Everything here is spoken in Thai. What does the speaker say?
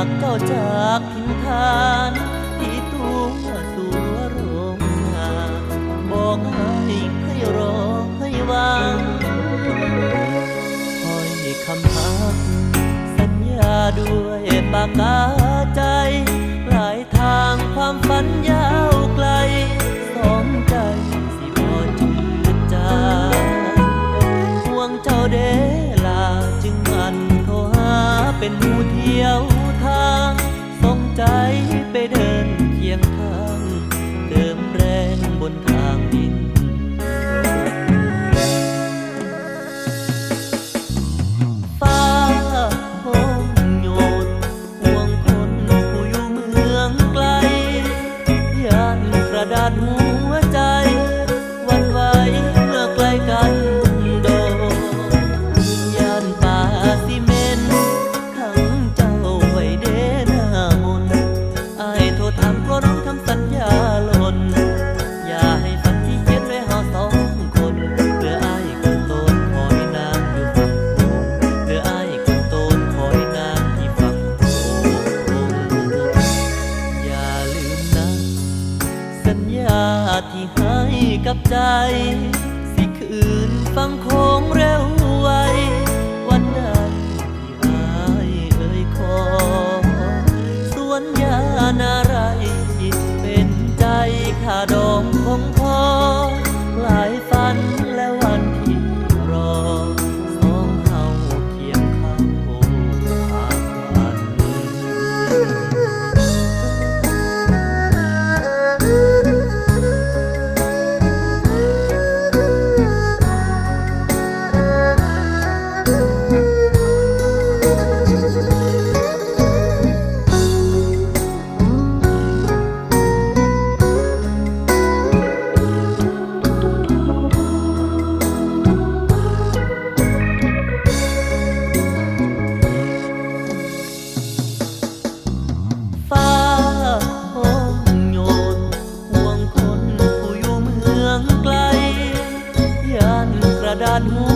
ากเจ้าจากถิ่นฐานที่ตัวสู่โรงงานบอกให้รอให้วางคอยคำพักสัญญาด้วยปากกาใจปลายทางความฝันยาวไกลสองใจสิบ่จืดจางห่วงเจ้าเดลาจึงมันโทรหาเป็นผู้เที่ยวทางส่งใจไปเดินเคียงข้างเติมแรงบนทางดินฟ้าโหมโยนห่วงคนผู้อยู่เมืองไกลย่านกระดาษหัวใจวันไหวเมื่อใกล้กันโดย่านป่าซีเมนต์ทั้งเจ้าไว้เดหน้ามนอ้ายโทรถามก็ร้องทำสัญญาหล่นอย่าให้ฝันที่เขียนไว้เฮาสองคนเพื่ออ้ายคนโตนคอยนางอยู่ฝั่งโขงเพื่ออ้ายคนโตนคอยนางที่ฝั่งโขงอย่าลืมนะสัญญาที่ให้กับใจสิคืนฟังโค้งเร็วไววันใดที่อายเอ่ยขอสวนยานาไรเป็นใจข้าดองของพ่อหลายฝันและวันที่รอสองเฮาเคียงข้างผ่านวัน ฟ้าโหมโยนห่วงคนผู้อยู่เมืองไกลย่านกระดาษหั